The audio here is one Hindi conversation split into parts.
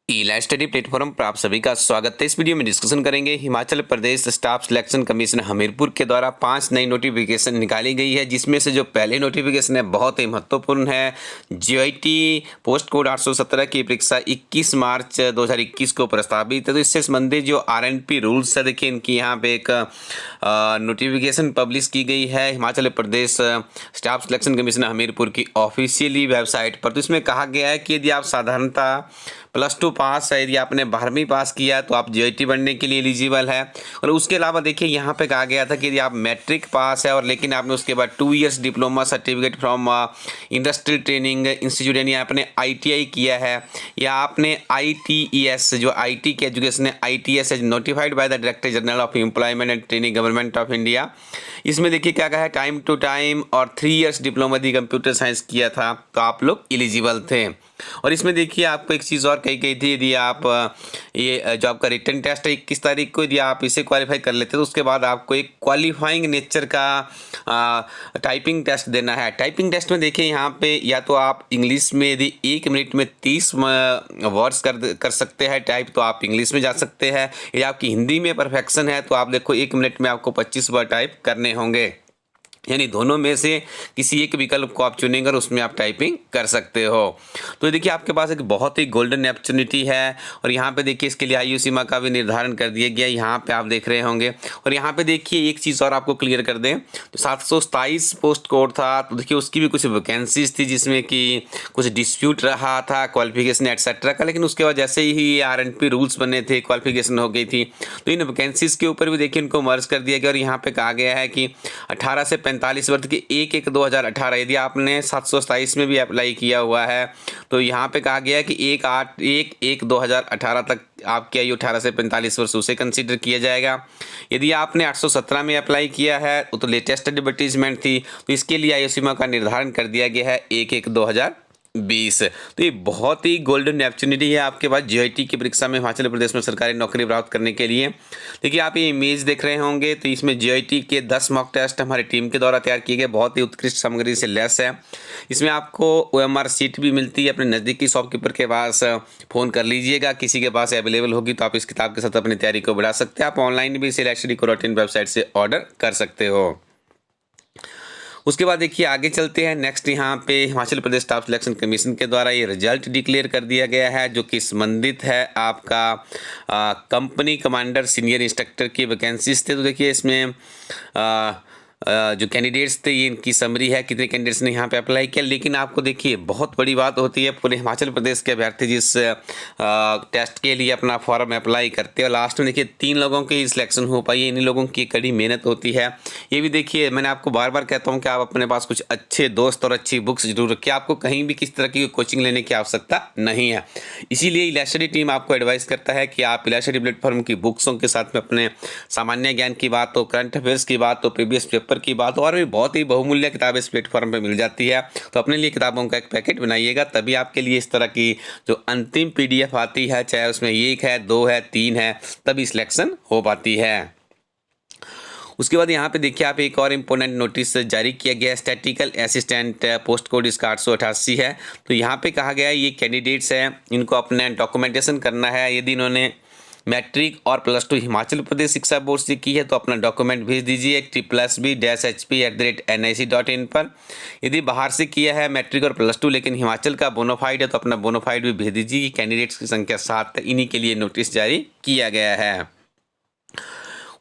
ई-लाइव स्टडी प्लेटफॉर्म पर आप सभी का स्वागत है। इस वीडियो में डिस्कशन करेंगे Himachal Pradesh staff selection commission Hamirpur के द्वारा 5 नई नोटिफिकेशन निकाली गई है, जिसमें से जो पहले नोटिफिकेशन है बहुत ही महत्वपूर्ण है। जीआईटी पोस्ट कोड 817 की परीक्षा 21 मार्च 2021 को प्रस्तावित है। तो इससे संबंधित जो आरएनपी रूल्स है, देखिए इनकी यहाँ पे एक नोटिफिकेशन पब्लिश की गई है Himachal Pradesh staff selection commission Hamirpur की ऑफिशियली वेबसाइट पर। तो इसमें कहा गया है कि यदि आप साधारणतः +2 पास है, यदि आपने 12वीं पास किया तो आप जीआईटी बनने के लिए एलिजिबल है। और उसके अलावा देखिए यहाँ पे कहा गया था कि यदि आप मैट्रिक पास है और लेकिन आपने उसके बाद 2 years diploma certificate from industrial training institute यानी आपने आईटीआई किया है, या आपने आईटीईएस जो आईटी की एजुकेशन है ITS as notified by the director general of employment and training government of India. इसमें देखिए क्या कहा है, टाइम टू टाइम और 3 इयर्स डिप्लोमा दी कंप्यूटर साइंस किया था तो आप लोग एलिजिबल थे। और इसमें देखिए आपको एक चीज़ और कही गई थी, यदि आप ये जो आपका रिटन टेस्ट है 21 तारीख को, यदि आप इसे क्वालिफाई कर लेते तो उसके बाद आपको एक क्वालिफाइंग नेचर का टाइपिंग टेस्ट देना है। टाइपिंग टेस्ट में देखिए यहाँ पे या तो आप इंग्लिश में यदि 1 मिनट में 30 वर्ड्स कर सकते हैं टाइप, तो आप इंग्लिश में जा सकते हैं। यदि आपकी हिंदी में परफेक्शन है तो आप देखो 1 मिनट में आपको 25 वर्ड टाइप करने होंगे, यानी दोनों में से किसी एक विकल्प को आप चुनेंगे और उसमें आप टाइपिंग कर सकते हो। तो देखिए आपके पास एक बहुत ही गोल्डन अपॉर्चुनिटी है। और यहाँ पे देखिए इसके लिए आयु सीमा का भी निर्धारण कर दिया गया, यहाँ पे आप देख रहे होंगे। और यहाँ पे देखिए एक चीज़ और आपको क्लियर कर दें, तो 727 पोस्ट कोड था, तो देखिए उसकी भी कुछ वैकेंसीज थी जिसमें कि कुछ डिस्प्यूट रहा था क्वालिफिकेशन एटसेट्रा का, लेकिन उसके बाद जैसे ही आरएनपी रूल्स बने थे क्वालिफिकेशन हो गई थी, तो इन वैकेंसीज के ऊपर भी देखिए इनको मर्ज कर दिया गया। और यहाँ पे कहा गया है कि 18 से 45 वर्ष की 1/1/2018 यदि आपने 727 में भी अप्लाई किया हुआ है तो यहाँ पे कहा गया है कि 1/1/2018 तक आपकी आयु 18 से 45 वर्ष उसे कंसीडर किया जाएगा। यदि आपने 817 में अप्लाई किया है तो लेटेस्ट एडवर्टीजमेंट थी, तो इसके लिए आयु सीमा का निर्धारण कर दिया गया है 1/1/2020। तो ये बहुत ही गोल्डन अपॉर्चुनिटी है आपके पास जीआईटी की परीक्षा में हिमाचल प्रदेश में सरकारी नौकरी प्राप्त करने के लिए। देखिए आप ये इमेज देख रहे होंगे, तो इसमें जीआईटी के 10 मॉक टेस्ट हमारी टीम के द्वारा तैयार किए गए, बहुत ही उत्कृष्ट सामग्री से लेस है। इसमें आपको ओएमआर सीट भी मिलती है। अपने नज़दीकी शॉपकीपर के पास फ़ोन कर लीजिएगा, किसी के पास अवेलेबल होगी तो आप इस किताब के साथ अपनी तैयारी को बढ़ा सकते हैं। आप ऑनलाइन भी इसे LHD-Corotin वेबसाइट से ऑर्डर कर सकते हो। उसके बाद देखिए आगे चलते हैं। नेक्स्ट यहाँ पे Himachal Pradesh staff selection commission के द्वारा ये रिजल्ट डिक्लेयर कर दिया गया है, जो कि संबंधित है आपका कंपनी कमांडर सीनियर इंस्ट्रक्टर की वैकेंसीज थे। तो देखिए इसमें जो कैंडिडेट्स थे ये इनकी समरी है, कितने कैंडिडेट्स ने यहाँ पे अप्लाई किया। लेकिन आपको देखिए बहुत बड़ी बात होती है, पूरे हिमाचल प्रदेश के अभ्यर्थी जिस टेस्ट के लिए अपना फॉर्म अप्लाई करते हैं और लास्ट में देखिए 3 लोगों की सिलेक्शन हो पाई है। इन लोगों की कड़ी मेहनत होती है। ये भी देखिए मैंने आपको बार बार कहता हूँ कि आप अपने पास कुछ अच्छे दोस्त और अच्छी बुक्स जरूर रखिए। आपको कहीं भी किसी तरह की कोचिंग लेने की आवश्यकता नहीं है। इसीलिए इलास्टडी टीम आपको एडवाइस करता है कि आप इलास्टडी प्लेटफॉर्म की बुक्सों के साथ में अपने सामान्य ज्ञान की बात हो, करंट अफेयर्स की बात हो, प्रीवियस पेपर की बात और भी बहुत ही बहुमूल्य किताबें इस प्लेटफॉर्म पे मिल जाती है। तो अपने लिए किताबों का एक पैकेट बनाइएगा, तभी आपके लिए इस तरह की जो अंतिम पीडीएफ आती है, चाहे उसमें 1 है 2 है 3 है, तभी सिलेक्शन हो पाती है। उसके बाद यहाँ पे देखिए आप एक और इम्पोर्टेंट नोटिस जारी किया गया है, स्टैटिकल असिस्टेंट पोस्ट कोड इसका 888 है। तो यहाँ पे कहा गया है ये कैंडिडेट्स हैं, इनको अपने डॉक्यूमेंटेशन करना है। यदि इन्होंने मैट्रिक और +2 हिमाचल प्रदेश शिक्षा बोर्ड से की है तो अपना डॉक्यूमेंट भेज दीजिए TPLSB-HP@NIC.in पर। यदि बाहर से किया है मैट्रिक और +2 लेकिन हिमाचल का बोनाफाइड है तो अपना बोनाफाइड भी भेज दीजिए। कैंडिडेट्स की संख्या 7 है, इन्हीं के लिए नोटिस जारी किया गया है।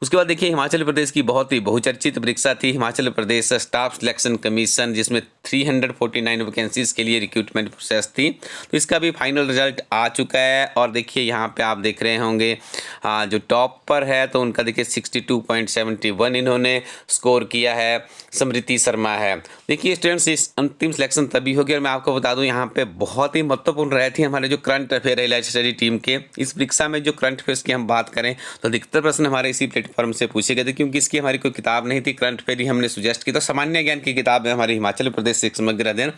उसके बाद देखिए हिमाचल प्रदेश की बहुत ही बहुचर्चित परीक्षा थी Himachal Pradesh staff selection commission, जिसमें 349 वैकेंसीज के लिए रिक्रूटमेंट प्रोसेस थी। तो इसका भी फाइनल रिजल्ट आ चुका है। और देखिए यहाँ पे आप देख रहे होंगे जो टॉप पर है तो उनका देखिए 62.71 इन्होंने स्कोर किया है, समृति शर्मा है। देखिए स्टूडेंट्स इस अंतिम सिलेक्शन तभी होगी। और मैं आपको बता दूं यहाँ पे बहुत ही महत्वपूर्ण रहे थे हमारे जो करंट अफेयर है LHD टीम के। इस परीक्षा में जो करंट अफेयर्स की हम बात करें तो अधिकतर प्रश्न हमारे इसी प्लेटफॉर्म से पूछे गए थे, क्योंकि इसकी हमारी कोई किताब नहीं थी, करंट अफेयर ही हमने सुजेस्ट की। तो सामान्य ज्ञान की किताब है हमारी हिमाचल प्रदेश से समग्र अध्ययन,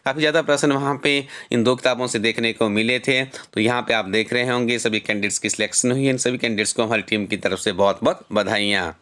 काफ़ी ज़्यादा प्रश्न वहाँ पे इन 2 किताबों से देखने को मिले थे। तो यहाँ पे आप देख रहे होंगे सभी कैंडिडेट्स की सिलेक्शन हुई है। इन सभी कैंडिडेट्स को हमारी टीम की तरफ से बहुत बहुत बधाइयाँ।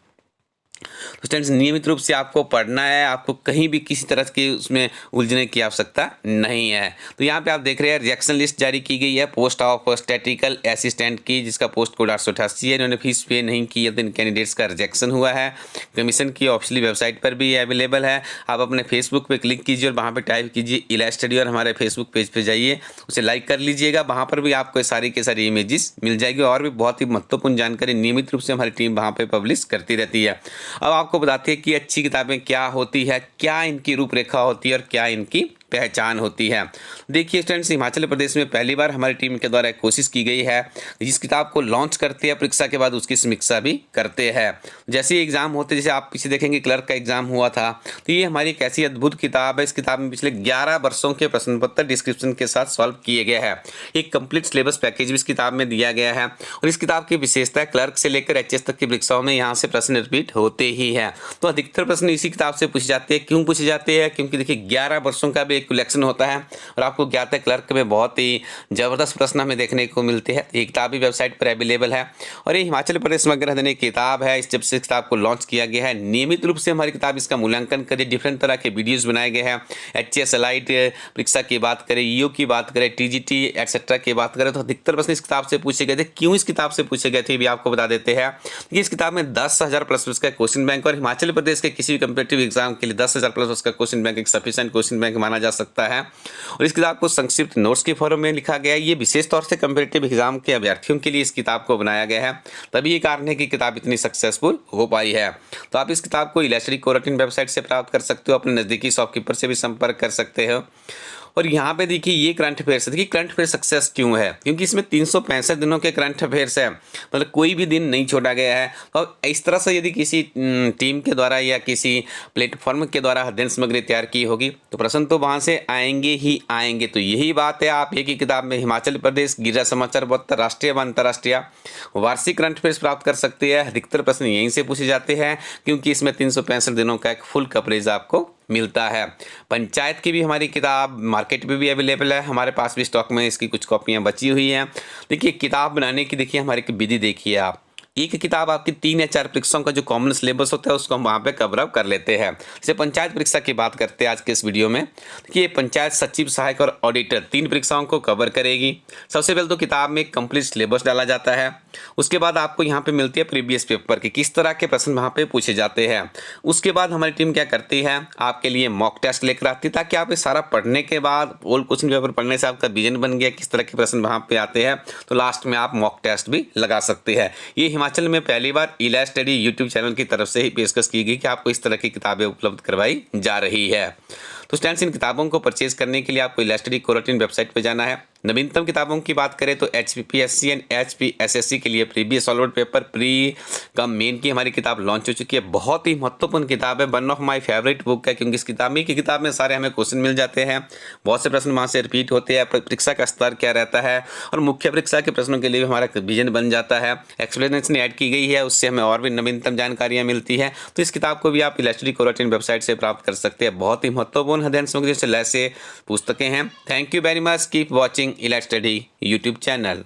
तो स्टूडेंट्स नियमित रूप से आपको पढ़ना है, आपको कहीं भी किसी तरह की उसमें उलझने की आवश्यकता नहीं है। तो यहाँ पे आप देख रहे हैं रिजेक्शन लिस्ट जारी की गई है पोस्ट ऑफ स्टैटिकल असिस्टेंट की, जिसका पोस्ट कोड 888 है। इन्होंने फीस पे नहीं की है तो इन कैंडिडेट्स का रिजेक्शन हुआ है। कमीशन की ऑफिशियली वेबसाइट पर भी अवेलेबल है। आप अपने फेसबुक पे क्लिक कीजिए और वहाँ पे टाइप कीजिए इलाज स्टडी और हमारे फेसबुक पेज पे जाइए, उसे लाइक कर लीजिएगा। वहाँ पर भी आपको सारी के सारी इमेजेस मिल जाएगी और भी बहुत ही महत्वपूर्ण जानकारी नियमित रूप से हमारी टीम वहाँ पे पब्लिश करती रहती है। अब आपको बताते हैं कि अच्छी किताबें क्या होती है, क्या इनकी रूपरेखा होती है और क्या इनकी पहचान होती है। देखिए स्टूडेंट्स, हिमाचल प्रदेश में पहली बार हमारी टीम के द्वारा कोशिश की गई है, जिस किताब को लॉन्च करते हैं परीक्षा के बाद उसकी समीक्षा भी करते हैं। जैसे ही एग्जाम होते, जैसे आप पीछे देखेंगे क्लर्क का एग्जाम हुआ था, तो ये हमारी एक ऐसी अद्भुत किताब है। इस किताब में पिछले 11 वर्षों के प्रश्न पत्र डिस्क्रिप्शन के साथ सॉल्व किए गए हैं। एक कंप्लीट सिलेबस पैकेज भी इस किताब में दिया गया है और इस किताब की विशेषता क्लर्क से लेकर एचएस तक की परीक्षाओं में यहाँ से प्रश्न रिपीट होते ही है। तो अधिकतर प्रश्न इसी किताब से पूछे जाते हैं। क्यों पूछे जाते हैं? क्योंकि देखिए 11 वर्षों का भी एक कलेक्शन होता है और आपको ज्ञात है क्लर्क में बहुत ही जबरदस्त प्रश्न हमें देखने को मिलते हैं। ये किताब भी वेबसाइट पर अवेलेबल है और ये हिमाचल प्रदेश समग्र अध्ययन किताब है। इस जब से किताब को लॉन्च किया गया है, नियमित रूप से हमारी किताब इसका मूल्यांकन करिए। डिफरेंट तरह के वीडियोस बनाए गए हैं। एचएस एलाइट परीक्षा की बात करें, ईओ की बात करें, टीजीटी एक्सेट्रा की बात करें, तो अधिकतर प्रश्न इस किताब से पूछे गए थे। क्यों इस किताब से पूछे गए थे भी आपको बता देते हैं। इस किताब में 10,000 प्लस का क्वेश्चन बैंक और हिमाचल प्रदेश के किसी भी कम्पिटेटिव एग्जाम के लिए 10,000 प्लस उसका क्वेश्चन बैंक एक सफिशिएंट क्वेश्चन बैंक माना जा सकता है। और इस किताब को संक्षिप्त नोट्स के फॉर्म में लिखा गया है। ये विशेष तौर से कम्पिटेटिव एग्जाम के अभ्यर्थियों के लिए इस किताब को बनाया गया है, तभी ये कारण है कि किताब इतनी सक्सेसफुल हो पाई है। तो आप इस किताब को इलास्ट्री कोरटिन वेबसाइट से प्राप्त कर सकते हो, अपने नज़दीकी शॉपकीपर से भी संपर्क कर सकते हो। और यहाँ पे देखिए ये करंट अफेयर्स है। देखिए करंट अफेयर सक्सेस क्यों है? क्योंकि इसमें 365 दिनों के करंट अफेयर्स है, मतलब कोई भी दिन नहीं छोड़ा गया है। और इस तरह से यदि किसी टीम के द्वारा या किसी प्लेटफॉर्म के द्वारा अध्ययन सामग्री तैयार की होगी तो प्रश्न तो वहाँ से आएंगे ही आएंगे। तो यही बात है, आप एक ही किताब में हिमाचल प्रदेश, गिरिजा समाचार, 72 राष्ट्रीय व अंतर्राष्ट्रीय वार्षिक करंट अफेयर्स प्राप्त कर सकते हैं। अधिकतर प्रश्न यहीं से पूछे जाते हैं क्योंकि इसमें 365 दिनों का एक फुल कवरेज आपको मिलता है। पंचायत की भी हमारी किताब मार्केट में भी अवेलेबल है, हमारे पास भी स्टॉक में इसकी कुछ कॉपियां बची हुई हैं। देखिए किताब बनाने की देखिए हमारी विधि देखिए आप। एक किताब आपकी 3 या 4 परीक्षाओं का जो कॉमन सिलेबस होता है उसको हम वहाँ पे कवर अप कर लेते हैं। जैसे पंचायत परीक्षा की बात करते हैं आज के इस वीडियो में। देखिए पंचायत सचिव, सहायक और ऑडिटर 3 परीक्षाओं को कवर करेगी। सबसे पहले तो किताब में एक कंप्लीट सिलेबस डाला जाता है। उसके बाद आपको यहाँ पे मिलती है प्रीवियस पेपर की किस तरह के प्रश्न वहाँ पे पूछे जाते हैं। उसके बाद हमारी टीम क्या करती है, आपके लिए मॉक टेस्ट लेकर आती है ताकि आप ये सारा पढ़ने के बाद ओल्ड क्वेश्चन पेपर पढ़ने से आपका विजन बन गया किस तरह के प्रश्न वहाँ पे आते हैं, तो लास्ट में आप मॉक टेस्ट भी लगा सकते हैं। ये हिमाचल में पहली बार इलाज स्टडी यूट्यूब चैनल की तरफ से ही पेशकश की गई कि आपको इस तरह की किताबें उपलब्ध करवाई जा रही है। तो स्टूडेंट्स इन किताबों को परचेज करने के लिए आपको इलाज स्टडी कोरटिन वेबसाइट पर जाना है। नवीनतम किताबों की बात करें तो HPPSC एंड HPSSC के लिए प्रीवियस सॉल्व पेपर प्री का मेन की हमारी किताब लॉन्च हो चुकी है। बहुत ही महत्वपूर्ण किताब है, one of my favourite book है क्योंकि इस किताब में सारे हमें क्वेश्चन मिल जाते हैं। बहुत से प्रश्न वहाँ से रिपीट होते हैं, परीक्षा का स्तर क्या रहता है और मुख्य परीक्षा के प्रश्नों के लिए हमारा विजन बन जाता है। एक्सप्लेनेशन ऐड की गई है, उससे हमें और भी नवीनतम जानकारियाँ मिलती हैं। तो इस किताब को भी आप इलास्ट्री कोरटिन वेबसाइट से प्राप्त कर सकते हैं। बहुत ही महत्वपूर्ण अध्ययन सामग्री से लैस पुस्तकें हैं। Thank you very much, keep watching इलाज स्टडी यूट्यूब चैनल।